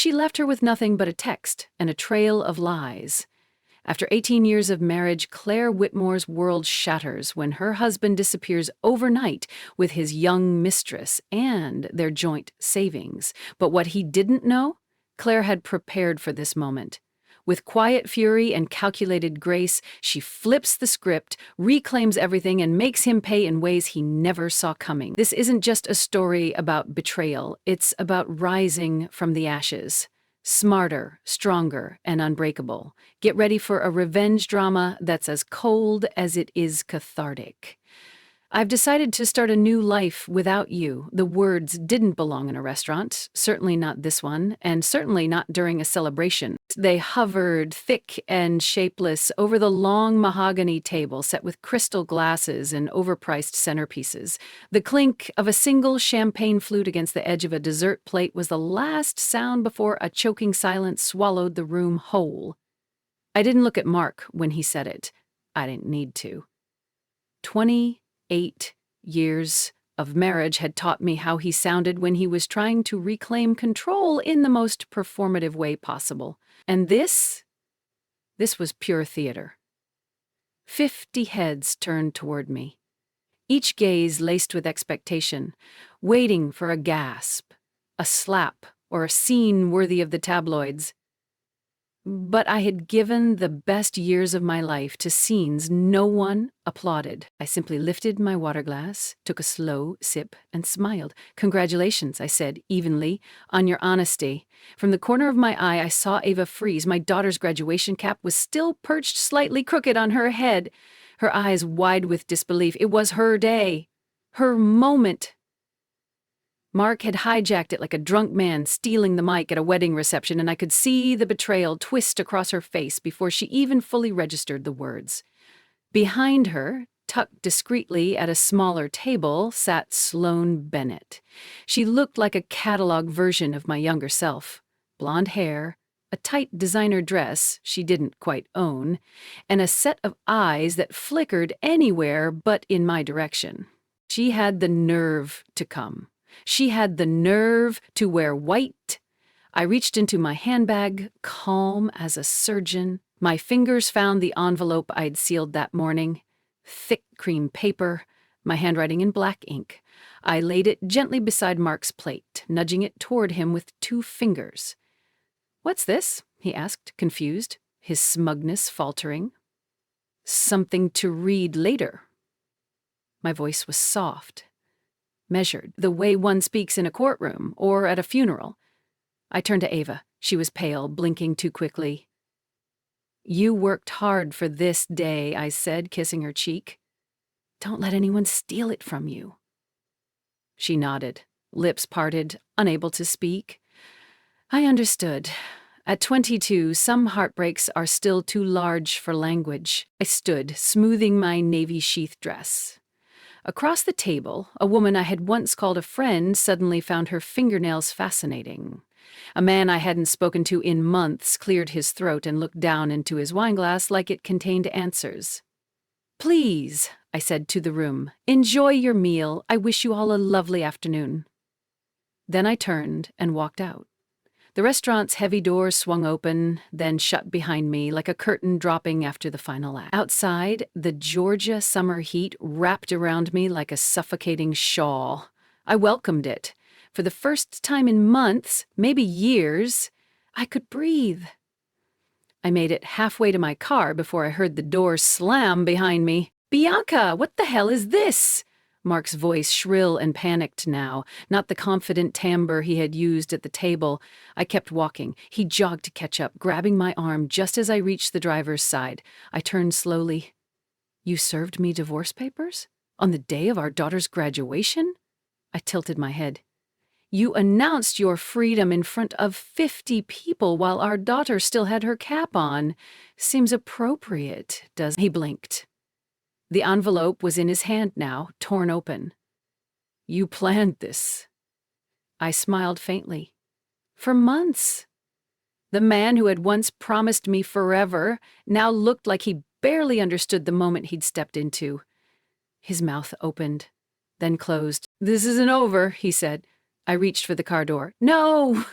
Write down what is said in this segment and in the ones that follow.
she left her with nothing but a text and a trail of lies. After 18 years of marriage, Claire Whitmore's world shatters when her husband disappears overnight with his young mistress and their joint savings. But what he didn't know? Claire had prepared for this moment. With quiet fury and calculated grace, she flips the script, reclaims everything, and makes him pay in ways he never saw coming. This isn't just a story about betrayal. It's about rising from the ashes. Smarter, stronger, and unbreakable. Get ready for a revenge drama that's as cold as it is cathartic. I've decided to start a new life without you. The words didn't belong in a restaurant, certainly not this one, and certainly not during a celebration. They hovered, thick and shapeless, over the long mahogany table set with crystal glasses and overpriced centerpieces. The clink of a single champagne flute against the edge of a dessert plate was the last sound before a choking silence swallowed the room whole. I didn't look at Mark when he said it. I didn't need to. 28 years of marriage had taught me how he sounded when he was trying to reclaim control in the most performative way possible. And this was pure theater. 50 heads turned toward me, each gaze laced with expectation, waiting for a gasp, a slap, or a scene worthy of the tabloids. But I had given the best years of my life to scenes no one applauded. I simply lifted my water glass, took a slow sip, and smiled. "Congratulations," I said evenly, "on your honesty." From the corner of my eye, I saw Ava freeze. My daughter's graduation cap was still perched slightly crooked on her head, her eyes wide with disbelief. It was her day, her moment. Mark had hijacked it like a drunk man stealing the mic at a wedding reception, and I could see the betrayal twist across her face before she even fully registered the words. Behind her, tucked discreetly at a smaller table, sat Sloane Bennett. She looked like a catalog version of my younger self. Blonde hair, a tight designer dress she didn't quite own, and a set of eyes that flickered anywhere but in my direction. She had the nerve to come. She had the nerve to wear white. I reached into my handbag, calm as a surgeon. My fingers found the envelope I'd sealed that morning. Thick cream paper, my handwriting in black ink. I laid it gently beside Mark's plate, nudging it toward him with 2 fingers. "What's this?" he asked, confused, his smugness faltering. "Something to read later." My voice was soft, measured, the way one speaks in a courtroom or at a funeral. I turned to Ava. She was pale, blinking too quickly. "You worked hard for this day," I said, kissing her cheek. "Don't let anyone steal it from you." She nodded, lips parted, unable to speak. I understood. At 22, some heartbreaks are still too large for language. I stood, smoothing my navy sheath dress. Across the table, a woman I had once called a friend suddenly found her fingernails fascinating. A man I hadn't spoken to in months cleared his throat and looked down into his wineglass like it contained answers. "Please," I said to the room, "enjoy your meal. I wish you all a lovely afternoon." Then I turned and walked out. The restaurant's heavy doors swung open, then shut behind me like a curtain dropping after the final act. Outside, the Georgia summer heat wrapped around me like a suffocating shawl. I welcomed it. For the first time in months, maybe years, I could breathe. I made it halfway to my car before I heard the door slam behind me. "Bianca, what the hell is this?" Mark's voice shrill and panicked now, not the confident timbre he had used at the table. I kept walking. He jogged to catch up, grabbing my arm just as I reached the driver's side. I turned slowly. "You served me divorce papers? On the day of our daughter's graduation?" I tilted my head. "You announced your freedom in front of 50 people while our daughter still had her cap on. Seems appropriate, doesn't?" He blinked. The envelope was in his hand now, torn open. "You planned this." I smiled faintly. "For months." The man who had once promised me forever now looked like he barely understood the moment he'd stepped into. His mouth opened, then closed. "This isn't over," he said. I reached for the car door. No!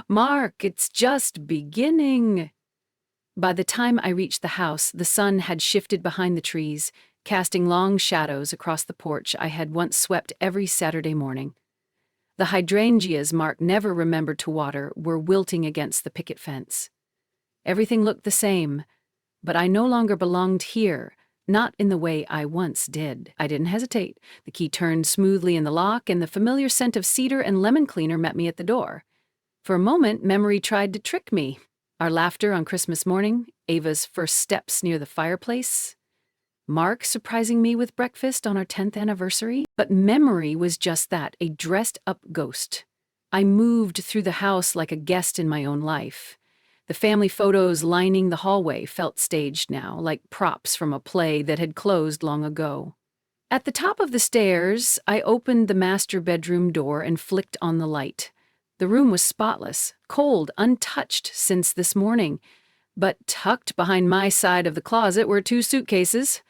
Mark, it's just beginning. By the time I reached the house, the sun had shifted behind the trees, casting long shadows across the porch I had once swept every Saturday morning. The hydrangeas Mark never remembered to water were wilting against the picket fence. Everything looked the same, but I no longer belonged here, not in the way I once did. I didn't hesitate. The key turned smoothly in the lock, and the familiar scent of cedar and lemon cleaner met me at the door. For a moment, memory tried to trick me. Our laughter on Christmas morning, Ava's first steps near the fireplace, Mark surprising me with breakfast on our 10th anniversary. But memory was just that, a dressed-up ghost. I moved through the house like a guest in my own life. The family photos lining the hallway felt staged now, like props from a play that had closed long ago. At the top of the stairs, I opened the master bedroom door and flicked on the light. The room was spotless, cold, untouched since this morning. But tucked behind my side of the closet were 2 suitcases.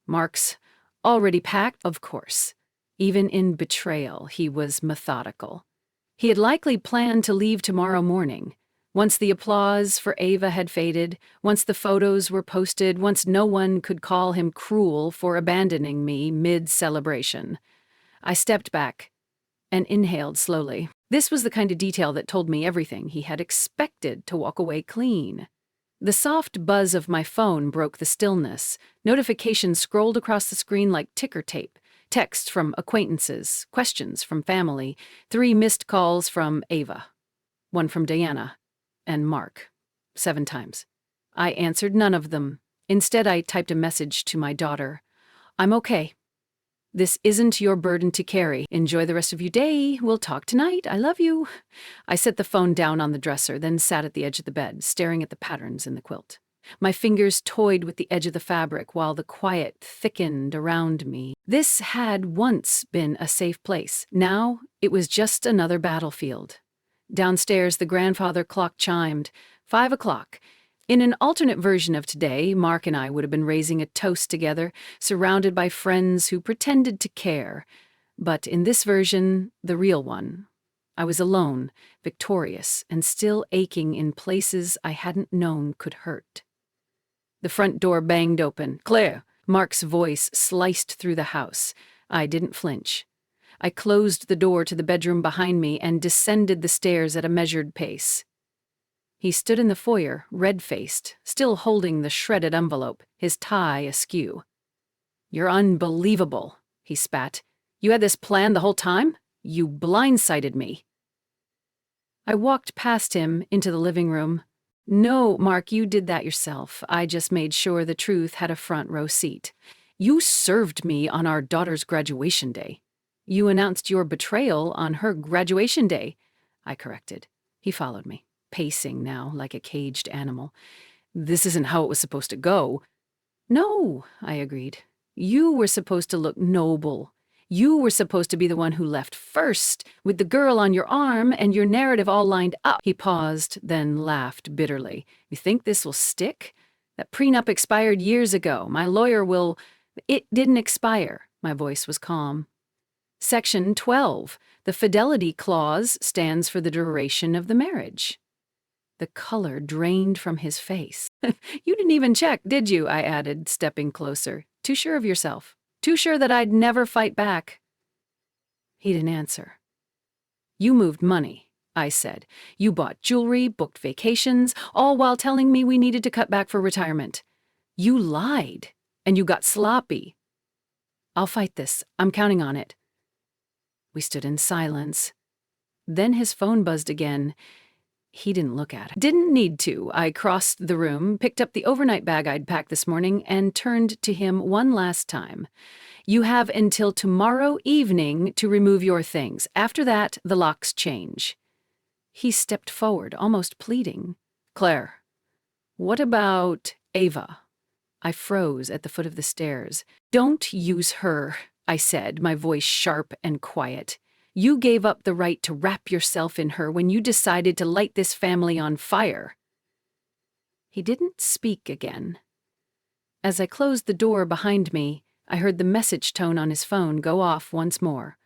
Mark's, already packed, of course. Even in Betrayal, he was methodical. He had likely planned to leave tomorrow morning. Once the applause for Ava had faded, once the photos were posted, once no one could call him cruel for abandoning me mid-celebration. I stepped back and inhaled slowly. This was the kind of detail that told me everything. He had expected to walk away clean. The soft buzz of my phone broke the stillness. Notifications scrolled across the screen like ticker tape. Texts from acquaintances, questions from family, 3 missed calls from Ava, 1 from Diana, and Mark, 7 times. I answered none of them. Instead, I typed a message to my daughter. I'm okay. This isn't your burden to carry. Enjoy the rest of your day. We'll talk tonight. I love you. I set the phone down on the dresser, then sat at the edge of the bed, staring at the patterns in the quilt. My fingers toyed with the edge of the fabric while the quiet thickened around me. This had once been a safe place. Now it was just another battlefield. Downstairs, the grandfather clock chimed. 5 o'clock. In an alternate version of today, Mark and I would have been raising a toast together, surrounded by friends who pretended to care. But in this version, the real one, I was alone, victorious, and still aching in places I hadn't known could hurt. The front door banged open. Claire! Mark's voice sliced through the house. I didn't flinch. I closed the door to the bedroom behind me and descended the stairs at a measured pace. He stood in the foyer, red-faced, still holding the shredded envelope, his tie askew. You're unbelievable, he spat. You had this plan the whole time? You blindsided me. I walked past him into the living room. No, Mark, you did that yourself. I just made sure the truth had a front row seat. You served me on our daughter's graduation day. You announced your betrayal on her graduation day, I corrected. He followed me, pacing now like a caged animal. This isn't how it was supposed to go. No, I agreed. You were supposed to look noble. You were supposed to be the one who left first, with the girl on your arm and your narrative all lined up. He paused, then laughed bitterly. You think this will stick? That prenup expired years ago. My lawyer will... It didn't expire. My voice was calm. Section 12. The fidelity clause stands for the duration of the marriage. The color drained from his face. You didn't even check, did you? I added, stepping closer. Too sure of yourself. Too sure that I'd never fight back. He didn't answer. You moved money, I said. You bought jewelry, booked vacations, all while telling me we needed to cut back for retirement. You lied, and you got sloppy. I'll fight this. I'm counting on it. We stood in silence. Then his phone buzzed again. He didn't look at it. Didn't need to. I crossed the room, picked up the overnight bag I'd packed this morning, and turned to him one last time. You have until tomorrow evening to remove your things. After that, the locks change. He stepped forward, almost pleading. Claire, what about Ava? I froze at the foot of the stairs. Don't use her, I said, my voice sharp and quiet. You gave up the right to wrap yourself in her when you decided to light this family on fire. He didn't speak again. As I closed the door behind me, I heard the message tone on his phone go off once more,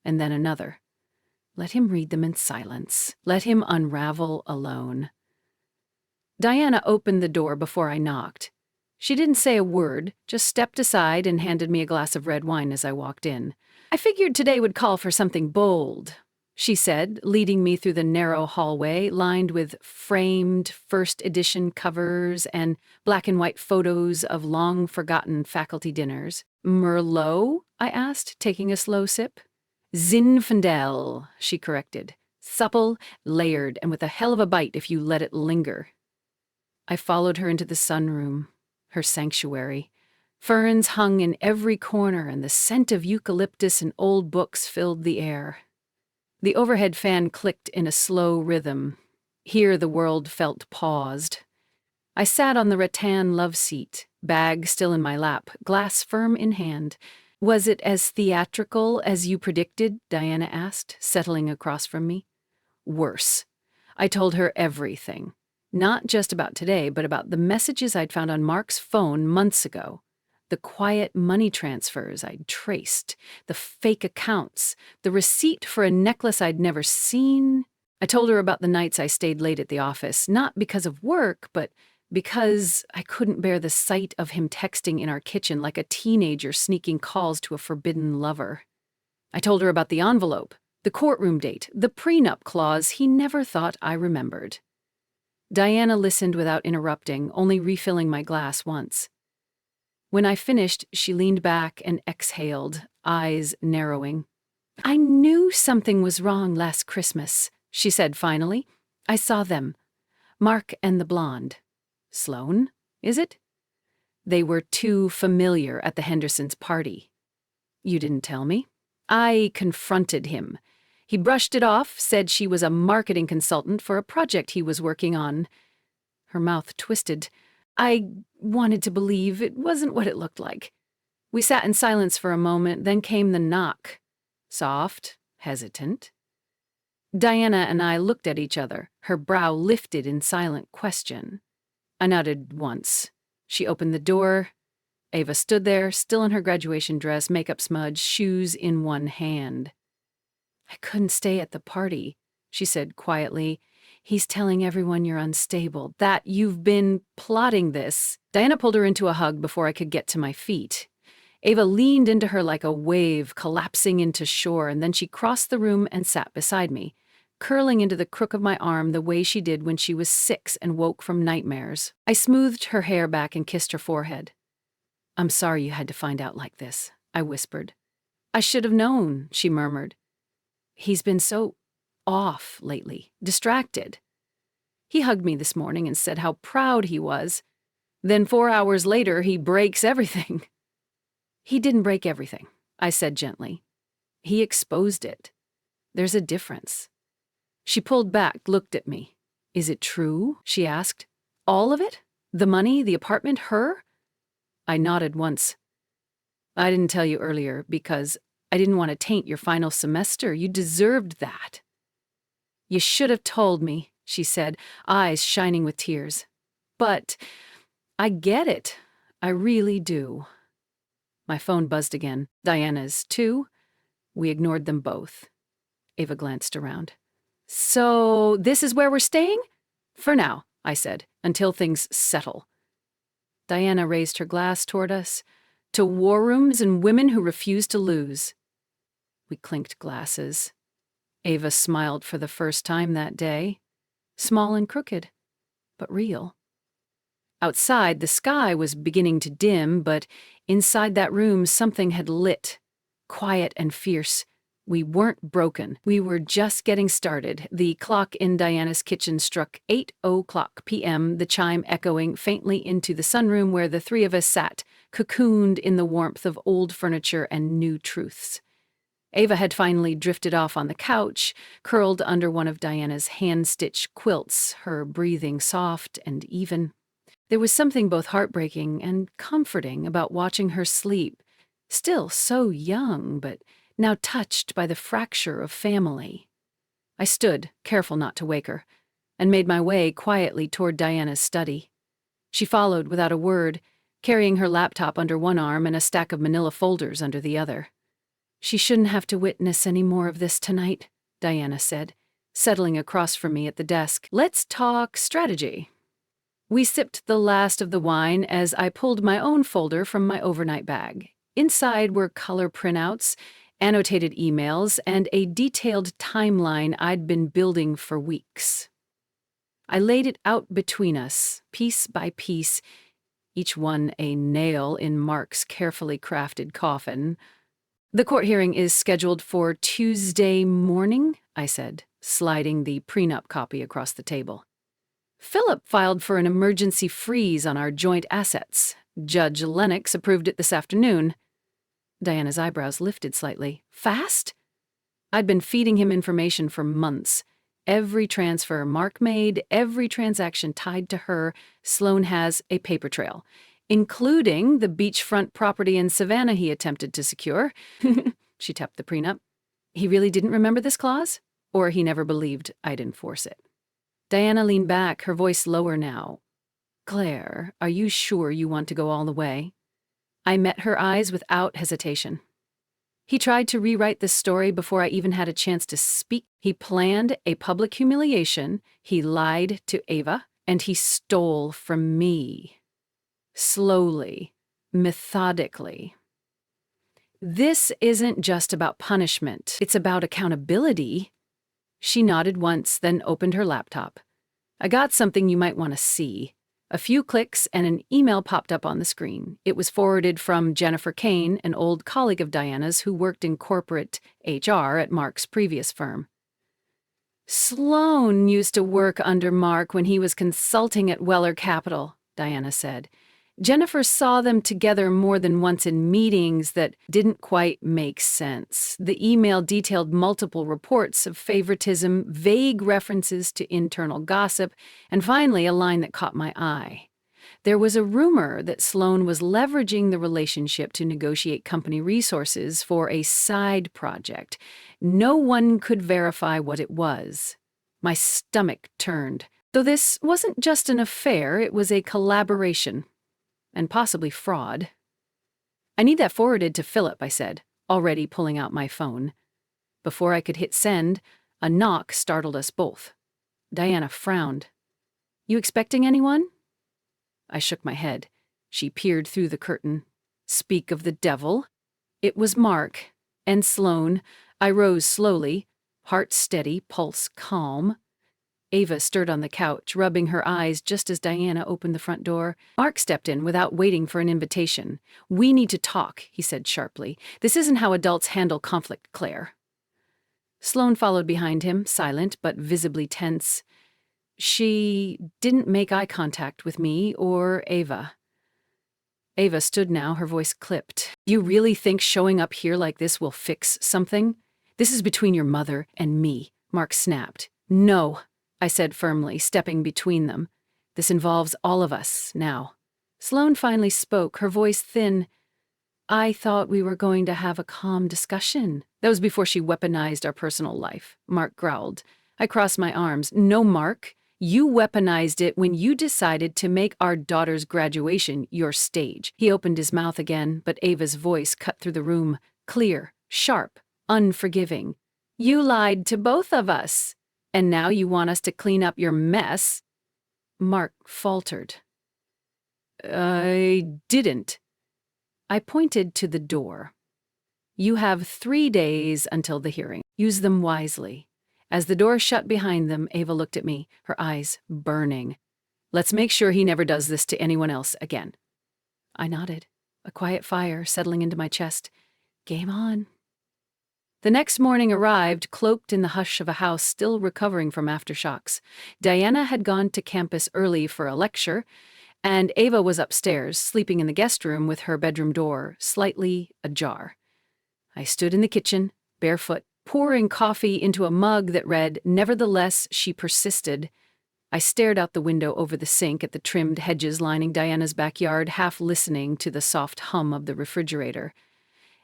and then another. Let him read them in silence. Let him unravel alone. Diana opened the door before I knocked. She didn't say a word, just stepped aside and handed me a glass of red wine as I walked in. "I figured today would call for something bold," she said, leading me through the narrow hallway lined with framed first edition covers and black and white photos of long-forgotten faculty dinners. "Merlot?" I asked, taking a slow sip. "Zinfandel," she corrected. "Supple, layered, and with a hell of a bite if you let it linger." I followed her into the sunroom, her sanctuary. Ferns hung in every corner, and the scent of eucalyptus and old books filled the air. The overhead fan clicked in a slow rhythm. Here the world felt paused. I sat on the rattan love seat, bag still in my lap, glass firm in hand. "Was it as theatrical as you predicted?" Diana asked, settling across from me. "Worse." I told her everything. Not just about today, but about the messages I'd found on Mark's phone months ago. The quiet money transfers I'd traced, the fake accounts, the receipt for a necklace I'd never seen. I told her about the nights I stayed late at the office, not because of work, but because I couldn't bear the sight of him texting in our kitchen like a teenager sneaking calls to a forbidden lover. I told her about the envelope, the courtroom date, the prenup clause he never thought I remembered. Diana listened without interrupting, only refilling my glass once. When I finished, she leaned back and exhaled, eyes narrowing. "I knew something was wrong last Christmas," she said finally. "I saw them. Mark and the blonde." "Sloane, is it?" "They were too familiar at the Hendersons' party." "You didn't tell me?" "I confronted him. He brushed it off, said she was a marketing consultant for a project he was working on." Her mouth twisted. "I wanted to believe it wasn't what it looked like." We sat in silence for a moment, then came the knock. Soft, hesitant. Diana and I looked at each other, her brow lifted in silent question. I nodded once. She opened the door. Ava stood there, still in her graduation dress, makeup smudged, shoes in one hand. "I couldn't stay at the party," she said quietly. "He's telling everyone you're unstable, that you've been plotting this." Diana pulled her into a hug before I could get to my feet. Ava leaned into her like a wave, collapsing into shore, and then she crossed the room and sat beside me, curling into the crook of my arm the way she did when she was 6 and woke from nightmares. I smoothed her hair back and kissed her forehead. "I'm sorry you had to find out like this," I whispered. "I should have known," she murmured. "He's been so off lately, distracted. He hugged me this morning and said how proud he was. Then 4 hours later, he breaks everything." "He didn't break everything," I said gently. "He exposed it. There's a difference." She pulled back, looked at me. "Is it true?" she asked. "All of it? The money, the apartment, her?" I nodded once. "I didn't tell you earlier because I didn't want to taint your final semester. You deserved that." "You should have told me," she said, eyes shining with tears. "But I get it. I really do." My phone buzzed again. Diana's, too. We ignored them both. Ava glanced around. "So this is where we're staying?" "For now," I said, "until things settle." Diana raised her glass toward us. "To war rooms and women who refuse to lose." We clinked glasses. Ava smiled for the first time that day. Small and crooked, but real. Outside, the sky was beginning to dim, but inside that room something had lit. Quiet and fierce. We weren't broken. We were just getting started. The clock in Diana's kitchen struck 8:00 p.m., the chime echoing faintly into the sunroom where the three of us sat, cocooned in the warmth of old furniture and new truths. Ava had finally drifted off on the couch, curled under one of Diana's hand-stitched quilts, her breathing soft and even. There was something both heartbreaking and comforting about watching her sleep, still so young, but now touched by the fracture of family. I stood, careful not to wake her, and made my way quietly toward Diana's study. She followed without a word, carrying her laptop under one arm and a stack of manila folders under the other. "She shouldn't have to witness any more of this tonight," Diana said, settling across from me at the desk. "Let's talk strategy." We sipped the last of the wine as I pulled my own folder from my overnight bag. Inside were color printouts, annotated emails, and a detailed timeline I'd been building for weeks. I laid it out between us, piece by piece, each one a nail in Mark's carefully crafted coffin. "The court hearing is scheduled for Tuesday morning," I said, sliding the prenup copy across the table. "Philip filed for an emergency freeze on our joint assets. Judge Lennox approved it this afternoon." Diana's eyebrows lifted slightly. "Fast?" I'd been feeding him information for months. Every transfer Mark made, every transaction tied to her, Sloan has a paper trail, including the beachfront property in Savannah he attempted to secure. She tapped the prenup. "He really didn't remember this clause? Or he never believed I'd enforce it?" Diana leaned back, her voice lower now. "Claire, are you sure you want to go all the way?" I met her eyes without hesitation. "He tried to rewrite this story before I even had a chance to speak. He planned a public humiliation, he lied to Ava, and he stole from me. Slowly, methodically. This isn't just about punishment, it's about accountability." She nodded once, then opened her laptop. "I got something you might want to see." A few clicks and an email popped up on the screen. It was forwarded from Jennifer Kane, an old colleague of Diana's who worked in corporate HR at Mark's previous firm. "Sloan used to work under Mark when he was consulting at Weller Capital," Diana said. "Jennifer saw them together more than once in meetings that didn't quite make sense. The email detailed multiple reports of favoritism, vague references to internal gossip, and finally a line that caught my eye. There was a rumor that Sloan was leveraging the relationship to negotiate company resources for a side project. No one could verify what it was. My stomach turned. Though this wasn't just an affair, it was a collaboration. And possibly fraud. "I need that forwarded to Philip," I said, already pulling out my phone. Before I could hit send, a knock startled us both. Diana frowned. "You expecting anyone?" I shook my head. She peered through the curtain. Speak of the devil. It was Mark. And Sloan. I rose slowly, heart steady, pulse calm. Ava stirred on the couch, rubbing her eyes just as Diana opened the front door. Mark stepped in without waiting for an invitation. "We need to talk," he said sharply. "This isn't how adults handle conflict, Claire." Sloan followed behind him, silent but visibly tense. She didn't make eye contact with me or Ava. Ava stood now, her voice clipped. "You really think showing up here like this will fix something? This is between your mother and me," Mark snapped. "No," I said firmly, stepping between them. "This involves all of us, now." Sloan finally spoke, her voice thin. "I thought we were going to have a calm discussion." That was before she weaponized our personal life, Mark growled. I crossed my arms. "No, Mark. You weaponized it when you decided to make our daughter's graduation your stage." He opened his mouth again, but Ava's voice cut through the room, clear, sharp, unforgiving. "You lied to both of us. And now you want us to clean up your mess." Mark faltered. "I didn't." I pointed to the door. "You have 3 days until the hearing. Use them wisely." As the door shut behind them, Ava looked at me, her eyes burning. "Let's make sure he never does this to anyone else again." I nodded, a quiet fire settling into my chest. Game on. The next morning arrived, cloaked in the hush of a house still recovering from aftershocks. Diana had gone to campus early for a lecture, and Ava was upstairs, sleeping in the guest room with her bedroom door slightly ajar. I stood in the kitchen, barefoot, pouring coffee into a mug that read, "Nevertheless, she persisted." I stared out the window over the sink at the trimmed hedges lining Diana's backyard, half listening to the soft hum of the refrigerator.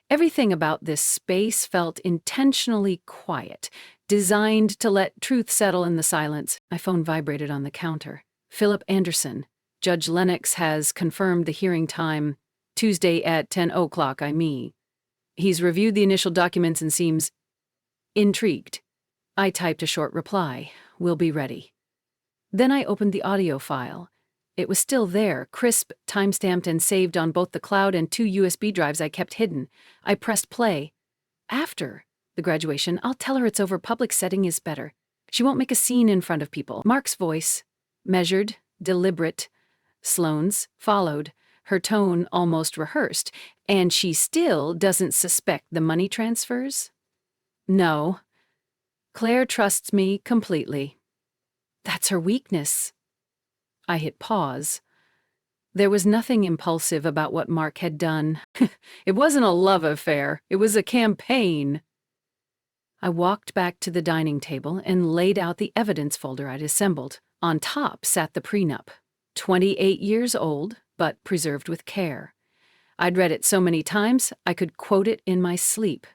Everything about this space felt intentionally quiet, designed to let truth settle in the silence. My phone vibrated on the counter. "Philip Anderson. Judge Lennox has confirmed the hearing time. Tuesday at 10 o'clock, I mean. He's reviewed the initial documents and seems intrigued." I typed a short reply. We'll be ready. Then I opened the audio file. It was still there, crisp, timestamped and saved on both the cloud and 2 USB drives I kept hidden. I pressed play. After the graduation, I'll tell her it's over. Public setting is better. She won't make a scene in front of people. Mark's voice, measured, deliberate. Sloane's followed, her tone almost rehearsed. And she still doesn't suspect the money transfers? No. Claire trusts me completely. That's her weakness. I hit pause. There was nothing impulsive about what Mark had done. It wasn't a love affair. It was a campaign. I walked back to the dining table and laid out the evidence folder I'd assembled. On top sat the prenup. 28 years old, but preserved with care. I'd read it so many times I could quote it in my sleep.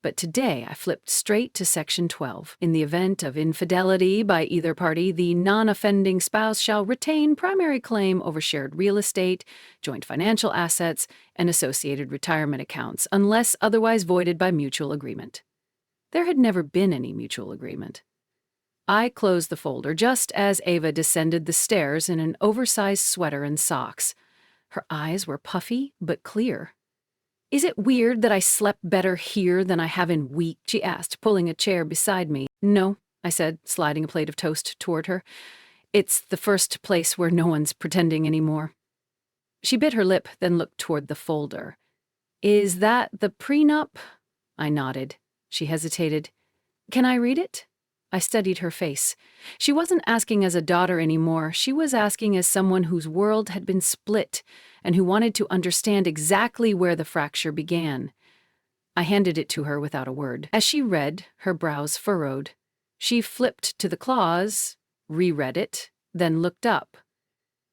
But today I flipped straight to Section 12. In the event of infidelity by either party, the non-offending spouse shall retain primary claim over shared real estate, joint financial assets, and associated retirement accounts, unless otherwise voided by mutual agreement. There had never been any mutual agreement. I closed the folder just as Ava descended the stairs in an oversized sweater and socks. Her eyes were puffy but clear. Is it weird that I slept better here than I have in weeks? She asked, pulling a chair beside me. No, I said, sliding a plate of toast toward her. It's the first place where no one's pretending anymore. She bit her lip, then looked toward the folder. Is that the prenup? I nodded. She hesitated. Can I read it? I studied her face. She wasn't asking as a daughter anymore. She was asking as someone whose world had been split and who wanted to understand exactly where the fracture began. I handed it to her without a word. As she read, her brows furrowed. She flipped to the clause, reread it, then looked up.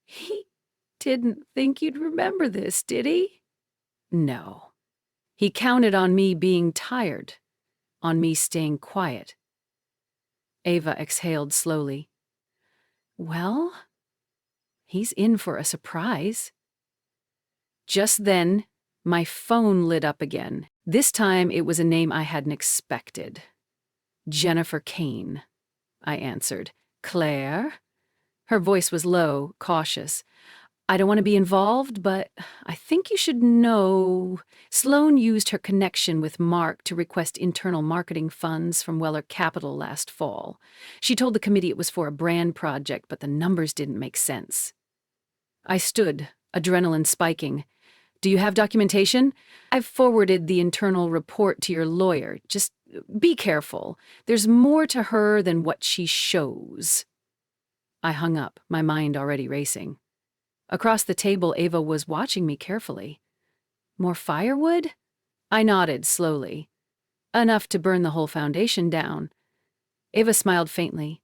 He didn't think you'd remember this, did he? No. He counted on me being tired, on me staying quiet. Ava exhaled slowly. Well, he's in for a surprise. Just then, my phone lit up again. This time it was a name I hadn't expected. Jennifer Kane, I answered. Claire? Her voice was low, cautious. I don't want to be involved, but I think you should know. Sloane used her connection with Mark to request internal marketing funds from Weller Capital last fall. She told the committee it was for a brand project, but the numbers didn't make sense. I stood, adrenaline spiking. Do you have documentation? I've forwarded the internal report to your lawyer. Just be careful. There's more to her than what she shows. I hung up, my mind already racing. Across the table, Ava was watching me carefully. More firewood? I nodded slowly. Enough to burn the whole foundation down. Ava smiled faintly.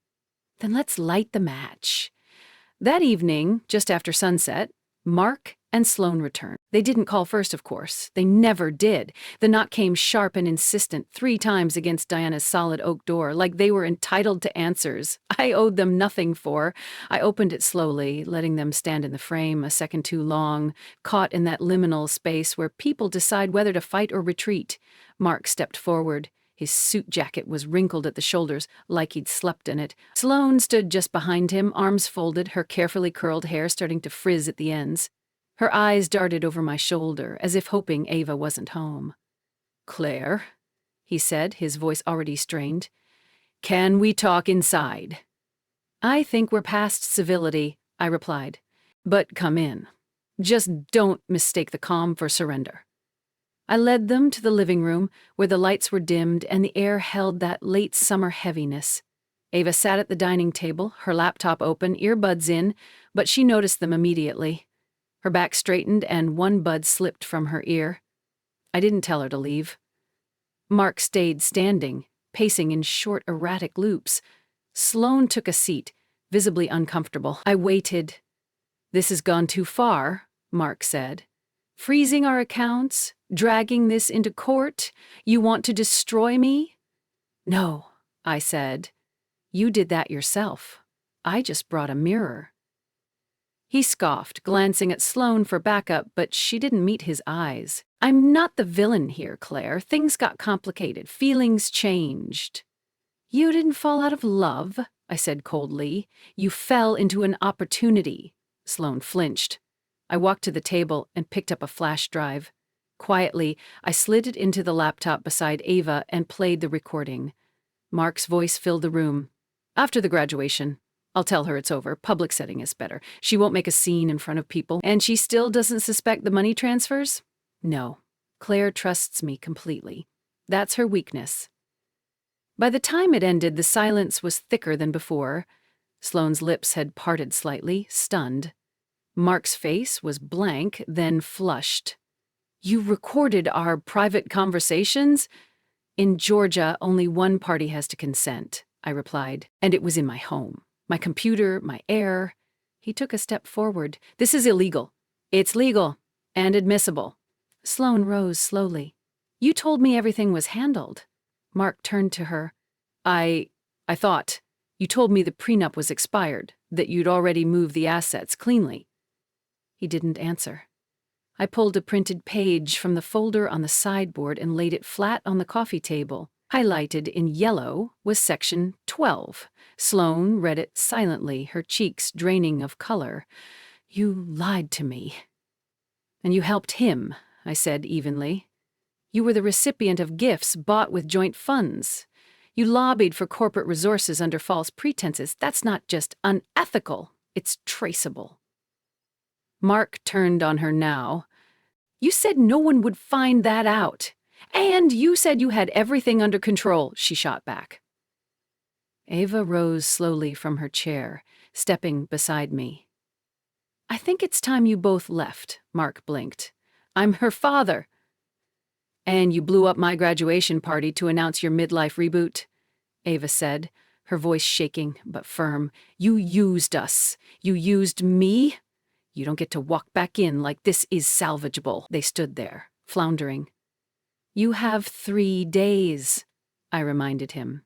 Then let's light the match. That evening, just after sunset, Mark and Sloane returned. They didn't call first, of course. They never did. The knock came sharp and insistent 3 times against Diana's solid oak door, like they were entitled to answers I owed them nothing for. I opened it slowly, letting them stand in the frame a second too long, caught in that liminal space where people decide whether to fight or retreat. Mark stepped forward. His suit jacket was wrinkled at the shoulders, like he'd slept in it. Sloane stood just behind him, arms folded, her carefully curled hair starting to frizz at the ends. Her eyes darted over my shoulder, as if hoping Ava wasn't home. Claire, he said, his voice already strained, can we talk inside? I think we're past civility, I replied. But come in. Just don't mistake the calm for surrender. I led them to the living room, where the lights were dimmed and the air held that late summer heaviness. Ava sat at the dining table, her laptop open, earbuds in, but she noticed them immediately. Her back straightened and one bud slipped from her ear. I didn't tell her to leave. Mark stayed standing, pacing in short, erratic loops. Sloane took a seat, visibly uncomfortable. I waited. This has gone too far, Mark said. Freezing our accounts, dragging this into court. You want to destroy me? No, I said. You did that yourself. I just brought a mirror. He scoffed, glancing at Sloane for backup, but she didn't meet his eyes. I'm not the villain here, Claire. Things got complicated. Feelings changed. You didn't fall out of love, I said coldly. You fell into an opportunity. Sloane flinched. I walked to the table and picked up a flash drive. Quietly, I slid it into the laptop beside Ava and played the recording. Mark's voice filled the room. After the graduation, I'll tell her it's over. Public setting is better. She won't make a scene in front of people. And she still doesn't suspect the money transfers? No. Claire trusts me completely. That's her weakness. By the time it ended, the silence was thicker than before. Sloane's lips had parted slightly, stunned. Mark's face was blank, then flushed. You recorded our private conversations? In Georgia, only one party has to consent, I replied, and it was in my home. My computer, my air. He took a step forward. This is illegal. It's legal and admissible. Sloane rose slowly. You told me everything was handled. Mark turned to her. I thought. You told me the prenup was expired, that you'd already moved the assets cleanly. He didn't answer. I pulled a printed page from the folder on the sideboard and laid it flat on the coffee table. Highlighted in yellow was section 12. Sloane read it silently, her cheeks draining of color. You lied to me. And you helped him, I said evenly. You were the recipient of gifts bought with joint funds. You lobbied for corporate resources under false pretenses. That's not just unethical, it's traceable. Mark turned on her now. You said no one would find that out. And you said you had everything under control, she shot back. Ava rose slowly from her chair, stepping beside me. I think it's time you both left, Mark blinked. I'm her father. And you blew up my graduation party to announce your midlife reboot, Ava said, her voice shaking but firm. You used us. You used me. You don't get to walk back in like this is salvageable. They stood there, floundering. You have 3 days, I reminded him.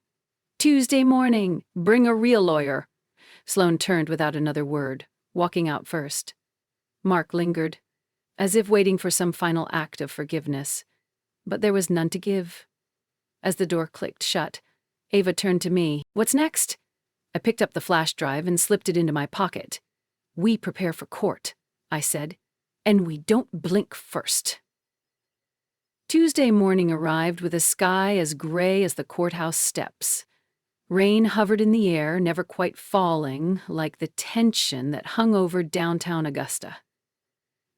Tuesday morning, bring a real lawyer. Sloane turned without another word, walking out first. Mark lingered, as if waiting for some final act of forgiveness. But there was none to give. As the door clicked shut, Ava turned to me. What's next? I picked up the flash drive and slipped it into my pocket. We prepare for court, I said, and we don't blink first. Tuesday morning arrived with a sky as gray as the courthouse steps. Rain hovered in the air, never quite falling, like the tension that hung over downtown Augusta.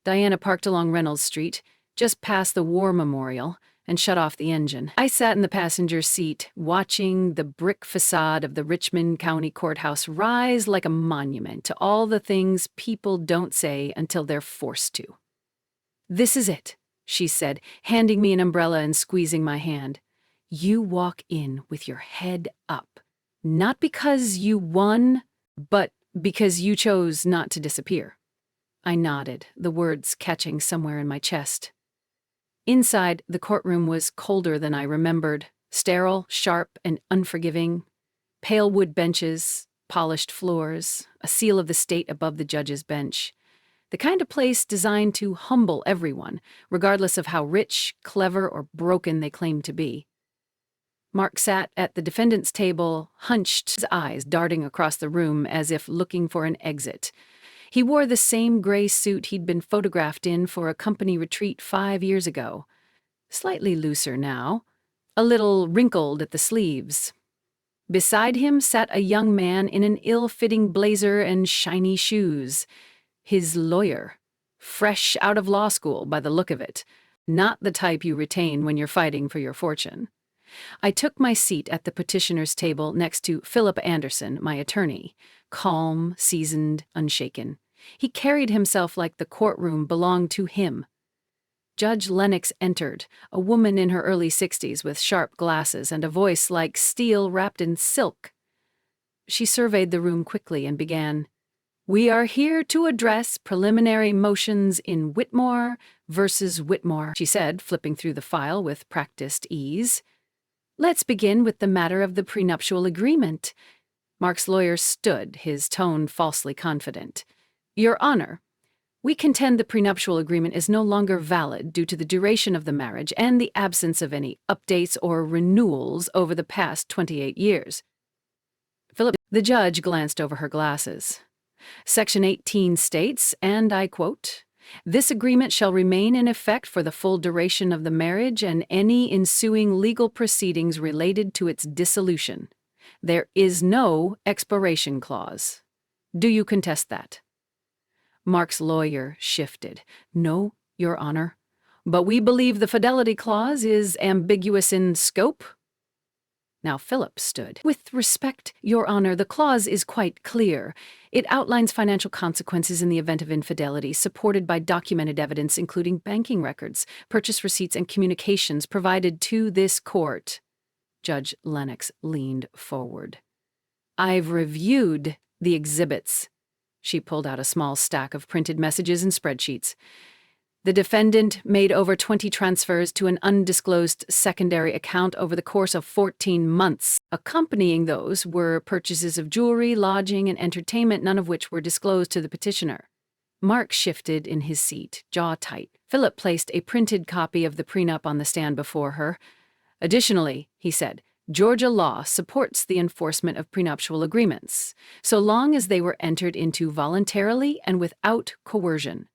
Diana parked along Reynolds Street, just past the War Memorial, and shut off the engine. I sat in the passenger seat, watching the brick facade of the Richmond County Courthouse rise like a monument to all the things people don't say until they're forced to. This is it, she said, handing me an umbrella and squeezing my hand. You walk in with your head up, not because you won, but because you chose not to disappear. I nodded, the words catching somewhere in my chest. Inside, the courtroom was colder than I remembered, sterile, sharp, and unforgiving. Pale wood benches, polished floors, a seal of the state above the judge's bench. The kind of place designed to humble everyone, regardless of how rich, clever, or broken they claimed to be. Mark sat at the defendant's table, hunched, his eyes darting across the room as if looking for an exit. He wore the same gray suit he'd been photographed in for a company retreat 5 years ago. Slightly looser now, a little wrinkled at the sleeves. Beside him sat a young man in an ill-fitting blazer and shiny shoes. His lawyer, fresh out of law school by the look of it, not the type you retain when you're fighting for your fortune. I took my seat at the petitioner's table next to Philip Anderson, my attorney, calm, seasoned, unshaken. He carried himself like the courtroom belonged to him. Judge Lennox entered, a woman in her early 60s with sharp glasses and a voice like steel wrapped in silk. She surveyed the room quickly and began, "We are here to address preliminary motions in Whitmore versus Whitmore," she said, flipping through the file with practiced ease. "Let's begin with the matter of the prenuptial agreement." Mark's lawyer stood, his tone falsely confident. "Your Honor, We contend the prenuptial agreement is no longer valid due to the duration of the marriage and the absence of any updates or renewals over the past 28 years. Philip, the judge glanced over her glasses. Section 18 states, and I quote, "This agreement shall remain in effect for the full duration of the marriage and any ensuing legal proceedings related to its dissolution. There is no expiration clause. Do you contest that?" Mark's lawyer shifted. "No, Your Honor. But we believe the fidelity clause is ambiguous in scope." Now Philip stood. "With respect, Your Honor, the clause is quite clear. It outlines financial consequences in the event of infidelity, supported by documented evidence including banking records, purchase receipts, and communications provided to this court." Judge Lennox leaned forward. "I've reviewed the exhibits." She pulled out a small stack of printed messages and spreadsheets. "The defendant made over 20 transfers to an undisclosed secondary account over the course of 14 months. Accompanying those were purchases of jewelry, lodging, and entertainment, none of which were disclosed to the petitioner." Mark shifted in his seat, jaw tight. Philip placed a printed copy of the prenup on the stand before her. "Additionally," he said, "Georgia law supports the enforcement of prenuptial agreements, so long as they were entered into voluntarily and without coercion.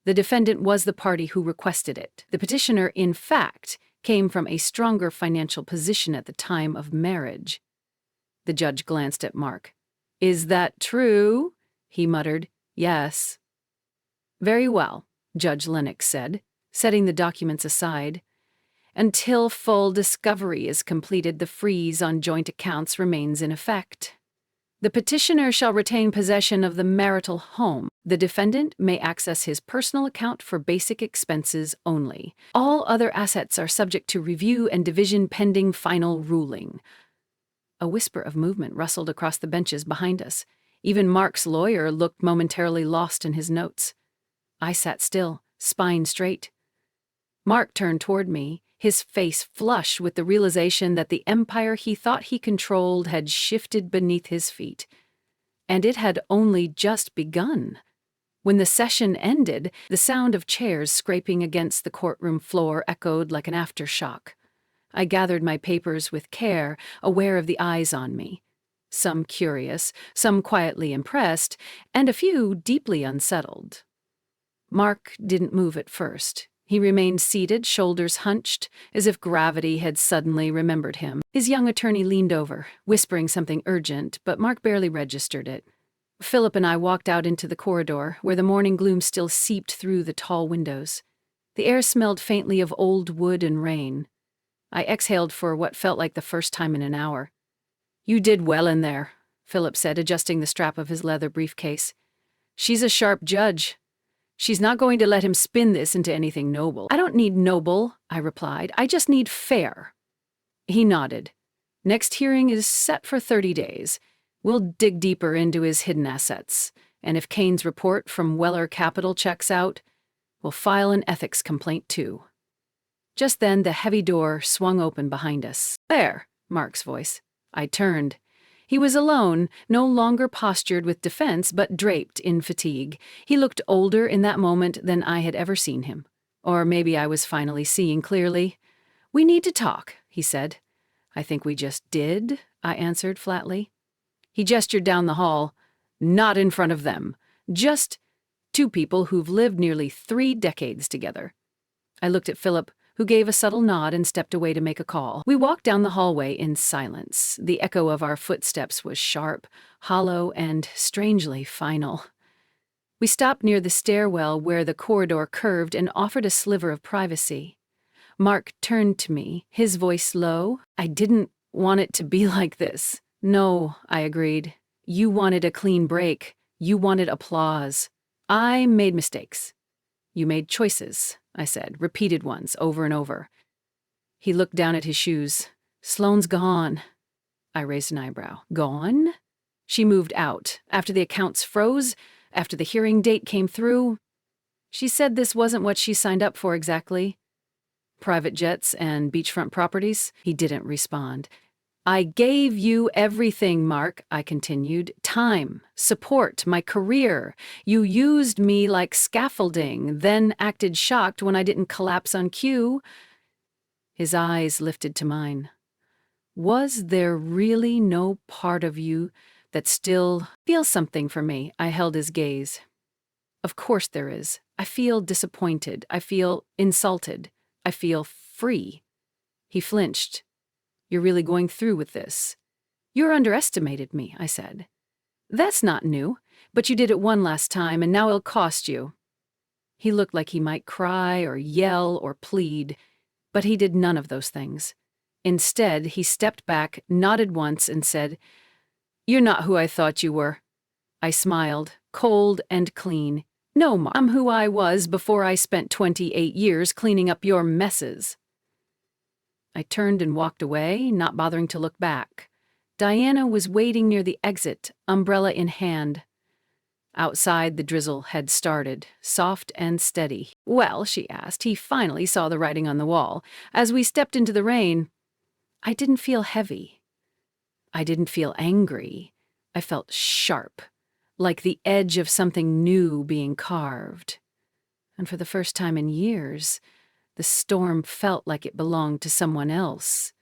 The defendant was the party who requested it. The petitioner, in fact, came from a stronger financial position at the time of marriage." The judge glanced at Mark. "Is that true?" he muttered. "Yes." "Very well," Judge Lennox said, setting the documents aside. "Until full discovery is completed, the freeze on joint accounts remains in effect. The petitioner shall retain possession of the marital home. The defendant may access his personal account for basic expenses only. All other assets are subject to review and division pending final ruling." A whisper of movement rustled across the benches behind us. Even Mark's lawyer looked momentarily lost in his notes. I sat still, spine straight. Mark turned toward me, his face flush with the realization that the empire he thought he controlled had shifted beneath his feet. And it had only just begun. When the session ended, the sound of chairs scraping against the courtroom floor echoed like an aftershock. I gathered my papers with care, aware of the eyes on me. Some curious, some quietly impressed, and a few deeply unsettled. Mark didn't move at first. He remained seated, shoulders hunched, as if gravity had suddenly remembered him. His young attorney leaned over, whispering something urgent, but Mark barely registered it. Philip and I walked out into the corridor, where the morning gloom still seeped through the tall windows. The air smelled faintly of old wood and rain. I exhaled for what felt like the first time in an hour. "You did well in there," Philip said, adjusting the strap of his leather briefcase. "She's a sharp judge. She's not going to let him spin this into anything noble." "I don't need noble," I replied. "I just need fair." He nodded. "Next hearing is set for 30 days. We'll dig deeper into his hidden assets, and if Kane's report from Weller Capital checks out, we'll file an ethics complaint too." Just then, the heavy door swung open behind us. "There," Mark's voice. I turned. He was alone, no longer postured with defense, but draped in fatigue. He looked older in that moment than I had ever seen him. Or maybe I was finally seeing clearly. "We need to talk," he said. "I think we just did," I answered flatly. He gestured down the hall. "Not in front of them. Just two people who've lived nearly 3 decades together." I looked at Philip, who gave a subtle nod and stepped away to make a call. We walked down the hallway in silence. The echo of our footsteps was sharp, hollow, and strangely final. We stopped near the stairwell where the corridor curved and offered a sliver of privacy. Mark turned to me, his voice low. "I didn't want it to be like this." "No," I agreed. "You wanted a clean break. You wanted applause. I made mistakes." "You made choices," I said, repeated ones, over and over. He looked down at his shoes. "Sloane's gone." I raised an eyebrow. "Gone?" "She moved out. After the accounts froze, after the hearing date came through. She said this wasn't what she signed up for exactly. Private jets and beachfront properties." He didn't respond. I gave you everything, Mark, I continued. Time, support, my career. You used me like scaffolding, then acted shocked when I didn't collapse on cue. His eyes lifted to mine. Was there really no part of you that still feels something for me? I held his gaze. Of course there is. I feel disappointed. I feel insulted. I feel free. He flinched. You're really going through with this? You underestimated me, I said. That's not new, but you did it one last time, and now it'll cost you. He looked like he might cry or yell or plead, but he did none of those things. Instead, he stepped back, nodded once, and said, You're not who I thought you were. I smiled, cold and clean. No, Mom, I'm who I was before I spent 28 years cleaning up your messes. I turned and walked away, not bothering to look back. Diana was waiting near the exit, umbrella in hand. Outside, the drizzle had started, soft and steady. Well, she asked. He finally saw the writing on the wall. As we stepped into the rain, I didn't feel heavy. I didn't feel angry. I felt sharp, like the edge of something new being carved. And for the first time in years, the storm felt like it belonged to someone else.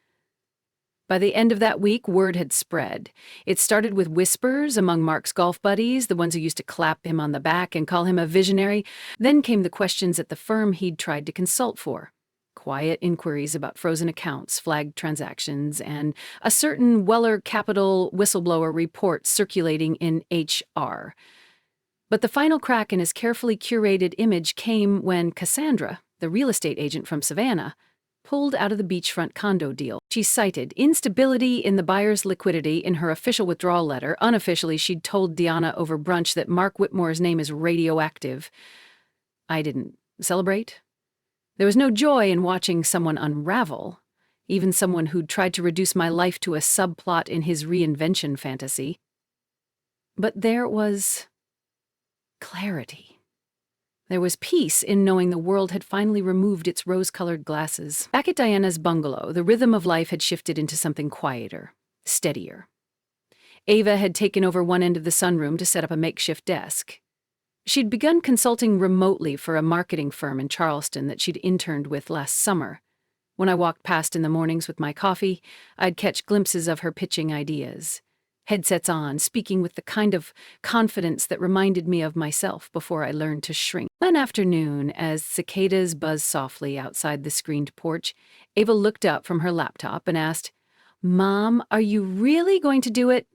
By the end of that week, word had spread. It started with whispers among Mark's golf buddies, the ones who used to clap him on the back and call him a visionary. Then came the questions at the firm he'd tried to consult for. Quiet inquiries about frozen accounts, flagged transactions, and a certain Weller Capital whistleblower report circulating in HR. But the final crack in his carefully curated image came when Cassandra, the real estate agent from Savannah, pulled out of the beachfront condo deal. She cited instability in the buyer's liquidity in her official withdrawal letter. Unofficially, she'd told Deanna over brunch that Mark Whitmore's name is radioactive. I didn't celebrate. There was no joy in watching someone unravel, even someone who'd tried to reduce my life to a subplot in his reinvention fantasy. But there was clarity. There was peace in knowing the world had finally removed its rose-colored glasses. Back at Diana's bungalow, the rhythm of life had shifted into something quieter, steadier. Ava had taken over one end of the sunroom to set up a makeshift desk. She'd begun consulting remotely for a marketing firm in Charleston that she'd interned with last summer. When I walked past in the mornings with my coffee, I'd catch glimpses of her pitching ideas. Headsets on, speaking with the kind of confidence that reminded me of myself before I learned to shrink. One afternoon, as cicadas buzzed softly outside the screened porch, Ava looked up from her laptop and asked, Mom, are you really going to do it?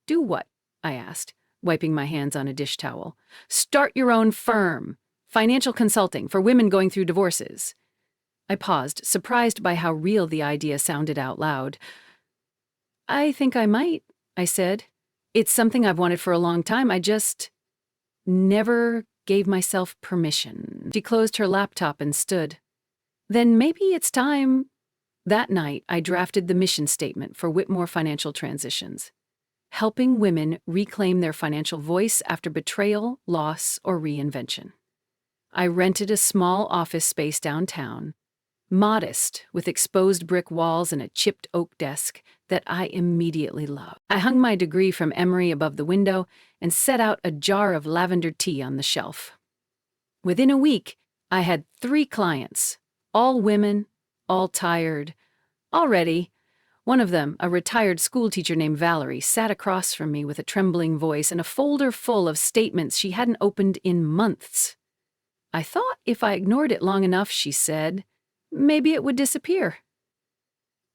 Do what? I asked, wiping my hands on a dish towel. Start your own firm. Financial consulting for women going through divorces. I paused, surprised by how real the idea sounded out loud. I think I might, I said. It's something I've wanted for a long time. I just never gave myself permission. She closed her laptop and stood. Then maybe it's time. That night, I drafted the mission statement for Whitmore Financial Transitions. Helping women reclaim their financial voice after betrayal, loss, or reinvention. I rented a small office space downtown, modest, with exposed brick walls and a chipped oak desk that I immediately loved. I hung my degree from Emory above the window and set out a jar of lavender tea on the shelf. Within a week, I had 3 clients, all women, all tired. Already, one of them, a retired schoolteacher named Valerie, sat across from me with a trembling voice and a folder full of statements she hadn't opened in months. I thought if I ignored it long enough, she said, maybe it would disappear.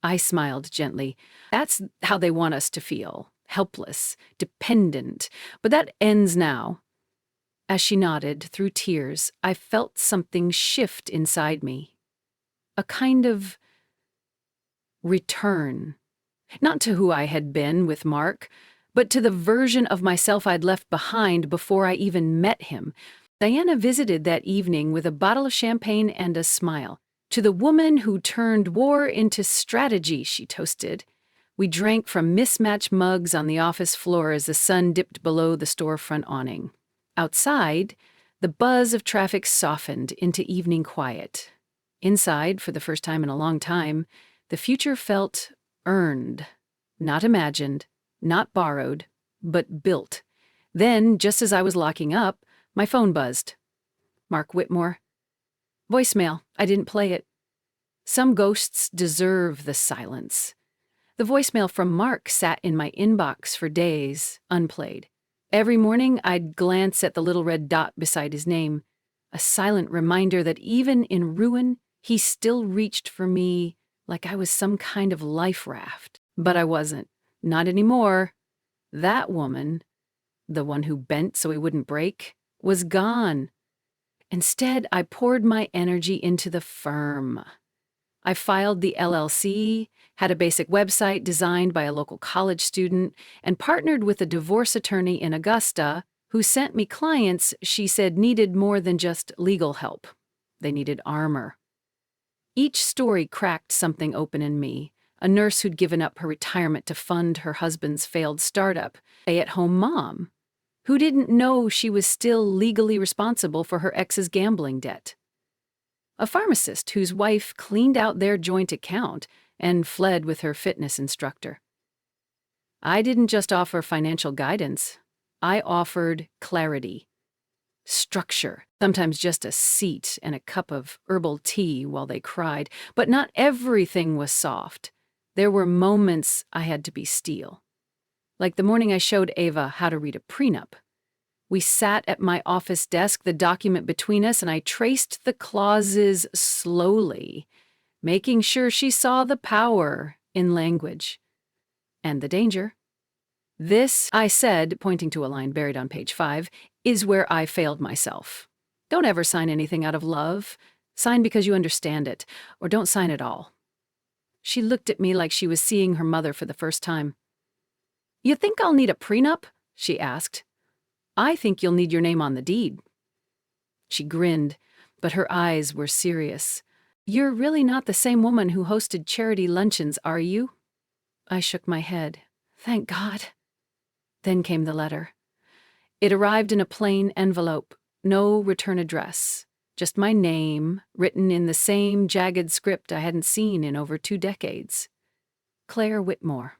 I smiled gently. That's how they want us to feel. Helpless, dependent. But that ends now. As she nodded, through tears, I felt something shift inside me. A kind of return. Not to who I had been with Mark, but to the version of myself I'd left behind before I even met him. Diana visited that evening with a bottle of champagne and a smile. To the woman who turned war into strategy, she toasted. We drank from mismatched mugs on the office floor as the sun dipped below the storefront awning. Outside, the buzz of traffic softened into evening quiet. Inside, for the first time in a long time, the future felt Earned. Not imagined, not borrowed, but built. Then, just as I was locking up, my phone buzzed. Mark Whitmore. Voicemail. I didn't play it. Some ghosts deserve the silence. The voicemail from Mark sat in my inbox for days, unplayed. Every morning, I'd glance at the little red dot beside his name, a silent reminder that even in ruin, he still reached for me like I was some kind of life raft. But I wasn't. Not anymore. That woman, the one who bent so he wouldn't break, was gone. Instead, I poured my energy into the firm. I filed the LLC, had a basic website designed by a local college student, and partnered with a divorce attorney in Augusta who sent me clients she said needed more than just legal help. They needed armor. Each story cracked something open in me. A nurse who'd given up her retirement to fund her husband's failed startup, a stay-at-home mom who didn't know she was still legally responsible for her ex's gambling debt. A pharmacist whose wife cleaned out their joint account and fled with her fitness instructor. I didn't just offer financial guidance. I offered clarity, structure, sometimes just a seat and a cup of herbal tea while they cried. But not everything was soft. There were moments I had to be steel. Like the morning I showed Ava how to read a prenup. We sat at my office desk, the document between us, and I traced the clauses slowly, making sure she saw the power in language. And the danger. This, I said, pointing to a line buried on page 5, is where I failed myself. Don't ever sign anything out of love. Sign because you understand it, or don't sign at all. She looked at me like she was seeing her mother for the first time. You think I'll need a prenup? She asked. I think you'll need your name on the deed. She grinned, but her eyes were serious. You're really not the same woman who hosted charity luncheons, are you? I shook my head. Thank God. Then came the letter. It arrived in a plain envelope, no return address, just my name, written in the same jagged script I hadn't seen in over 2 decades. Claire Whitmore.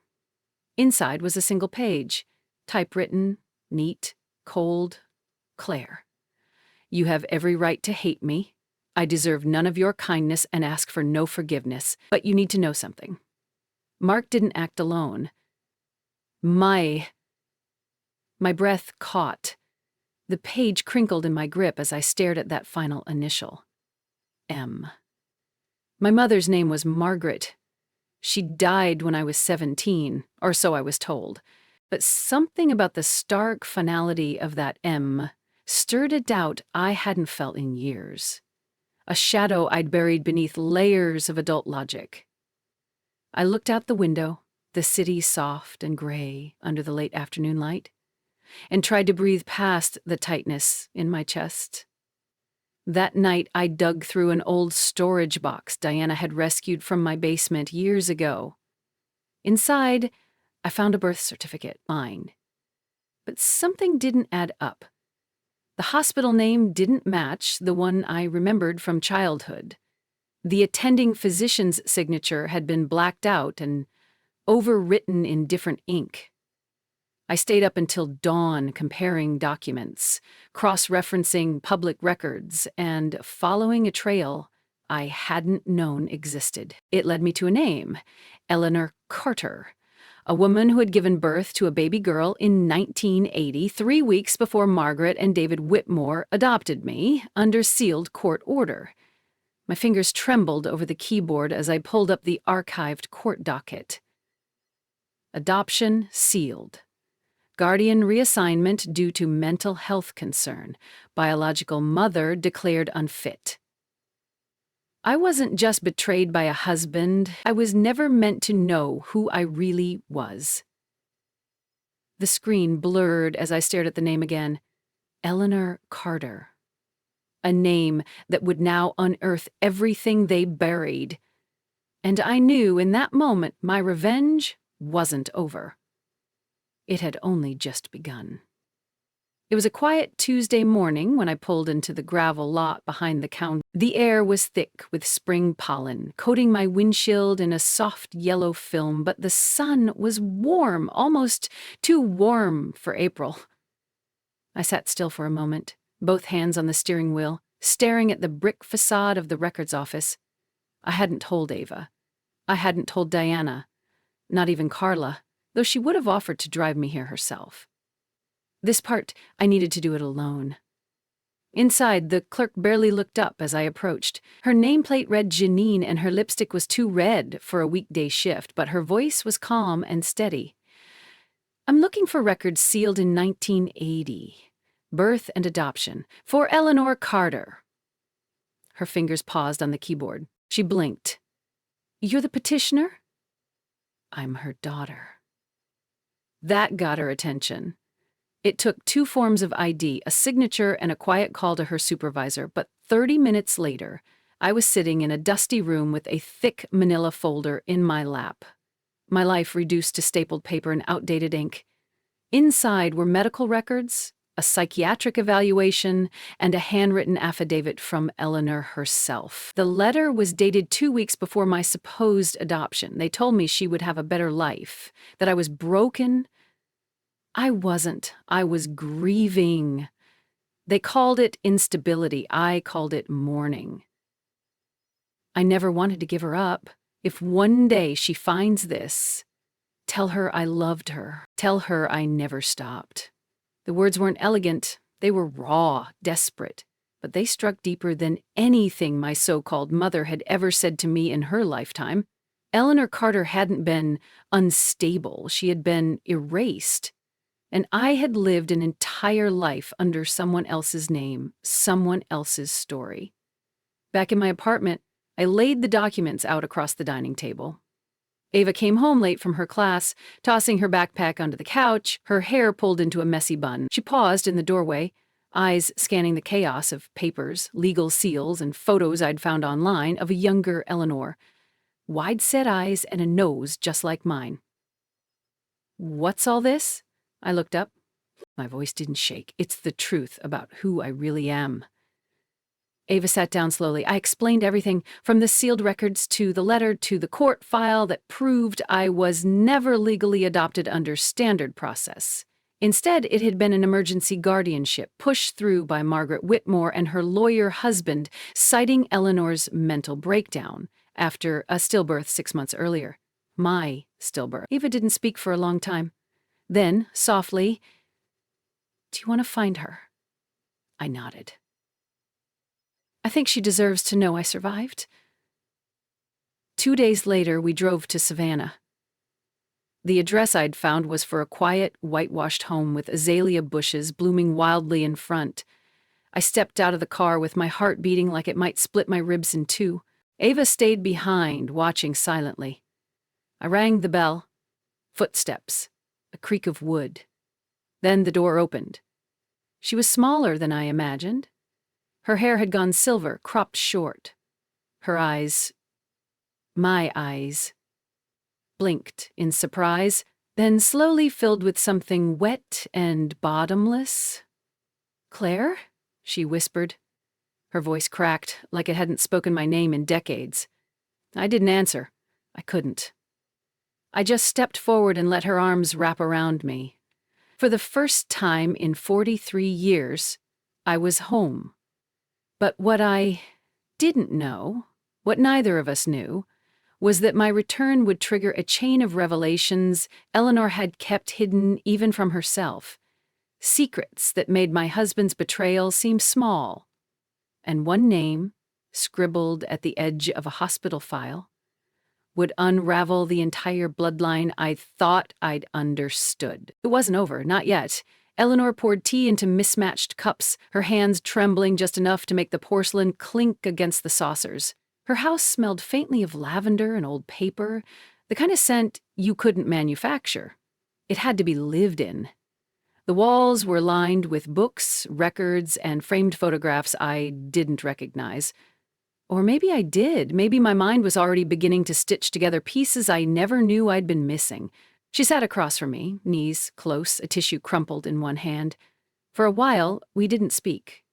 Inside was a single page, typewritten, neat, cold. Claire. You have every right to hate me. I deserve none of your kindness and ask for no forgiveness, but you need to know something. Mark didn't act alone. My breath caught. The page crinkled in my grip as I stared at that final initial. M. My mother's name was Margaret. She died when I was 17, or so I was told. But something about the stark finality of that M stirred a doubt I hadn't felt in years. A shadow I'd buried beneath layers of adult logic. I looked out the window, the city soft and gray under the late afternoon light, and tried to breathe past the tightness in my chest. That night, I dug through an old storage box Diana had rescued from my basement years ago. Inside, I found a birth certificate, mine. But something didn't add up. The hospital name didn't match the one I remembered from childhood. The attending physician's signature had been blacked out and overwritten in different ink. I stayed up until dawn comparing documents, cross-referencing public records, and following a trail I hadn't known existed. It led me to a name, Eleanor Carter, a woman who had given birth to a baby girl in 1980, 3 weeks before Margaret and David Whitmore adopted me under sealed court order. My fingers trembled over the keyboard as I pulled up the archived court docket. Adoption sealed. Guardian reassignment due to mental health concern. Biological mother declared unfit. I wasn't just betrayed by a husband. I was never meant to know who I really was. The screen blurred as I stared at the name again. Eleanor Carter. A name that would now unearth everything they buried. And I knew in that moment my revenge wasn't over. It had only just begun. It was a quiet Tuesday morning when I pulled into the gravel lot behind the counter. The air was thick with spring pollen, coating my windshield in a soft yellow film, but the sun was warm, almost too warm for April. I sat still for a moment, both hands on the steering wheel, staring at the brick facade of the records office. I hadn't told Ava. I hadn't told Diana. Not even Carla, though she would have offered to drive me here herself. This part, I needed to do it alone. Inside, the clerk barely looked up as I approached. Her nameplate read Janine and her lipstick was too red for a weekday shift, but her voice was calm and steady. I'm looking for records sealed in 1980. Birth and adoption. For Eleanor Carter. Her fingers paused on the keyboard. She blinked. You're the petitioner? I'm her daughter. That got her attention. It took 2 forms of ID, a signature and a quiet call to her supervisor, but 30 minutes later, I was sitting in a dusty room with a thick manila folder in my lap. My life reduced to stapled paper and outdated ink. Inside were medical records, a psychiatric evaluation, and a handwritten affidavit from Eleanor herself. The letter was dated 2 weeks before my supposed adoption. They told me she would have a better life, that I was broken. I wasn't. I was grieving. They called it instability. I called it mourning. I never wanted to give her up. If one day she finds this, tell her I loved her. Tell her I never stopped. The words weren't elegant. They were raw, desperate, but they struck deeper than anything my so-called mother had ever said to me in her lifetime. Eleanor Carter hadn't been unstable. She had been erased. And I had lived an entire life under someone else's name, someone else's story. Back in my apartment, I laid the documents out across the dining table. Ava came home late from her class, tossing her backpack onto the couch, her hair pulled into a messy bun. She paused in the doorway, eyes scanning the chaos of papers, legal seals, and photos I'd found online of a younger Eleanor. Wide-set eyes and a nose just like mine. What's all this? I looked up. My voice didn't shake. It's the truth about who I really am. Ava sat down slowly. I explained everything, from the sealed records to the letter to the court file that proved I was never legally adopted under standard process. Instead, it had been an emergency guardianship pushed through by Margaret Whitmore and her lawyer husband, citing Eleanor's mental breakdown after a stillbirth 6 months earlier. My stillbirth. Ava didn't speak for a long time. Then, softly, "Do you want to find her?" I nodded. "I think she deserves to know I survived." 2 days later, we drove to Savannah. The address I'd found was for a quiet, whitewashed home with azalea bushes blooming wildly in front. I stepped out of the car with my heart beating like it might split my ribs in two. Ava stayed behind, watching silently. I rang the bell. Footsteps. A creak of wood. Then the door opened. She was smaller than I imagined. Her hair had gone silver, cropped short. Her eyes, my eyes, blinked in surprise, then slowly filled with something wet and bottomless. "Claire?" she whispered. Her voice cracked, like it hadn't spoken my name in decades. I didn't answer. I couldn't. I just stepped forward and let her arms wrap around me. For the first time in 43 years, I was home. But what I didn't know, what neither of us knew, was that my return would trigger a chain of revelations Eleanor had kept hidden even from herself. Secrets that made my husband's betrayal seem small. And one name, scribbled at the edge of a hospital file, would unravel the entire bloodline I thought I'd understood. It wasn't over, not yet. Eleanor poured tea into mismatched cups, her hands trembling just enough to make the porcelain clink against the saucers. Her house smelled faintly of lavender and old paper, the kind of scent you couldn't manufacture. It had to be lived in. The walls were lined with books, records, and framed photographs I didn't recognize. Or maybe I did. Maybe my mind was already beginning to stitch together pieces I never knew I'd been missing. She sat across from me, knees close, a tissue crumpled in one hand. For a while, we didn't speak.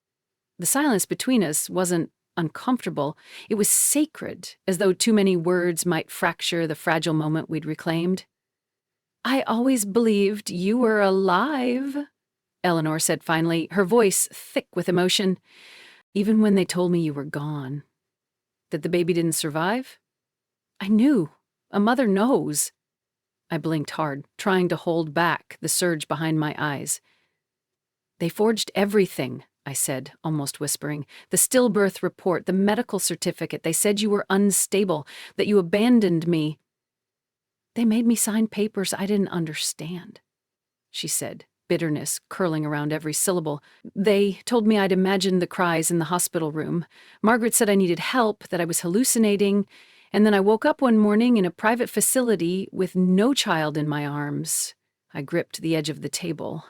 The silence between us wasn't uncomfortable. It was sacred, as though too many words might fracture the fragile moment we'd reclaimed. "I always believed you were alive," Eleanor said finally, her voice thick with emotion. "Even when they told me you were gone. That the baby didn't survive? I knew. A mother knows." I blinked hard, trying to hold back the surge behind my eyes. "They forged everything," I said, almost whispering. "The stillbirth report, the medical certificate. They said you were unstable, that you abandoned me." "They made me sign papers I didn't understand," she said, bitterness curling around every syllable. "They told me I'd imagined the cries in the hospital room. Margaret said I needed help, that I was hallucinating, and then I woke up one morning in a private facility with no child in my arms." I gripped the edge of the table,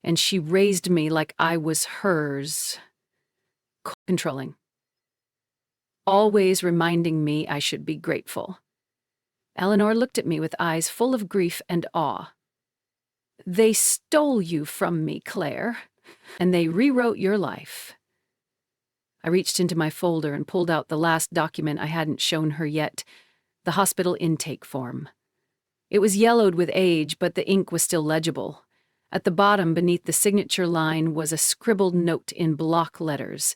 and she raised me like I was hers. Controlling. Always reminding me I should be grateful. Eleanor looked at me with eyes full of grief and awe. "They stole you from me, Claire, and they rewrote your life." I reached into my folder and pulled out the last document I hadn't shown her yet, the hospital intake form. It was yellowed with age, but the ink was still legible. At the bottom, beneath the signature line, was a scribbled note in block letters.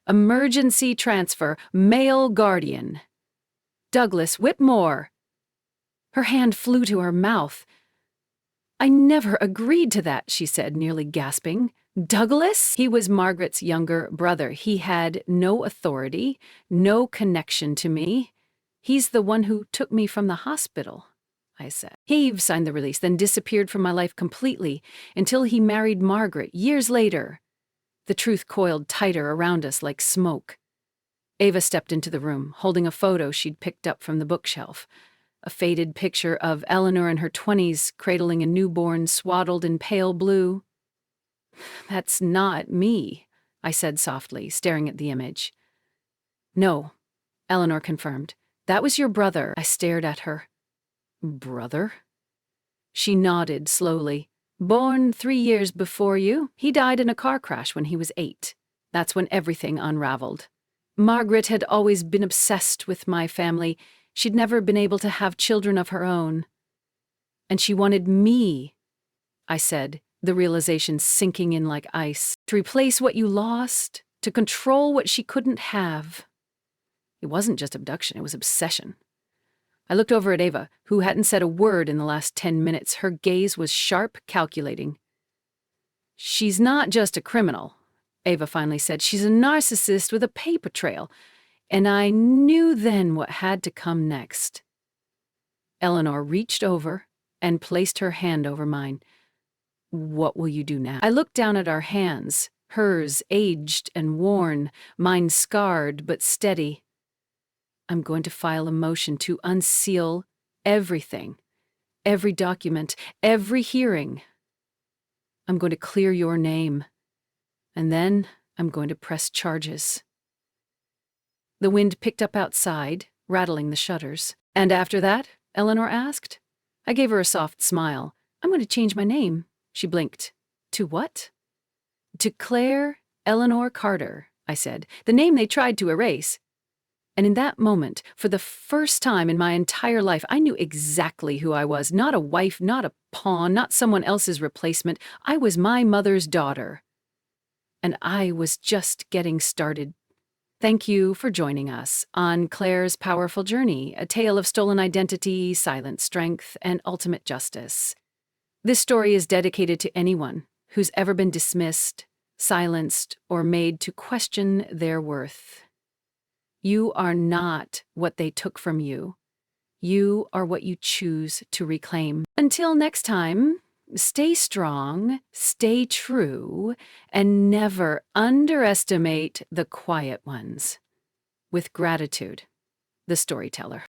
"Emergency transfer, male guardian. Douglas Whitmore." Her hand flew to her mouth. "I never agreed to that," she said, nearly gasping. "Douglas?" He was Margaret's younger brother. He had no authority, no connection to me. "He's the one who took me from the hospital," I said. "He signed the release, then disappeared from my life completely until he married Margaret years later." The truth coiled tighter around us like smoke. Ava stepped into the room, holding a photo she'd picked up from the bookshelf. A faded picture of Eleanor in her 20s cradling a newborn swaddled in pale blue. "That's not me," I said softly, staring at the image. "No," Eleanor confirmed. "That was your brother." I stared at her. "Brother?" She nodded slowly. "Born 3 years before you. He died in a car crash when he was 8. That's when everything unraveled. Margaret had always been obsessed with my family. She'd never been able to have children of her own. And she wanted me," I said, the realization sinking in like ice, "to replace what you lost, to control what she couldn't have." It wasn't just abduction, it was obsession. I looked over at Ava, who hadn't said a word in the last 10 minutes. Her gaze was sharp, calculating. "She's not just a criminal," Ava finally said. "She's a narcissist with a paper trail." And I knew then what had to come next. Eleanor reached over and placed her hand over mine. "What will you do now?" I looked down at our hands, hers aged and worn, mine scarred but steady. "I'm going to file a motion to unseal everything, every document, every hearing. I'm going to clear your name, and then I'm going to press charges." The wind picked up outside, rattling the shutters. "And after that?" Eleanor asked. I gave her a soft smile. "I'm going to change my name." She blinked. "To what?" "To Claire Eleanor Carter," I said, "the name they tried to erase." And in that moment, for the first time in my entire life, I knew exactly who I was. Not a wife, not a pawn, not someone else's replacement. I was my mother's daughter. And I was just getting started. Thank you for joining us on Claire's Powerful Journey, a tale of stolen identity, silent strength, and ultimate justice. This story is dedicated to anyone who's ever been dismissed, silenced, or made to question their worth. You are not what they took from you. You are what you choose to reclaim. Until next time, stay strong, stay true, and never underestimate the quiet ones. With gratitude, the storyteller.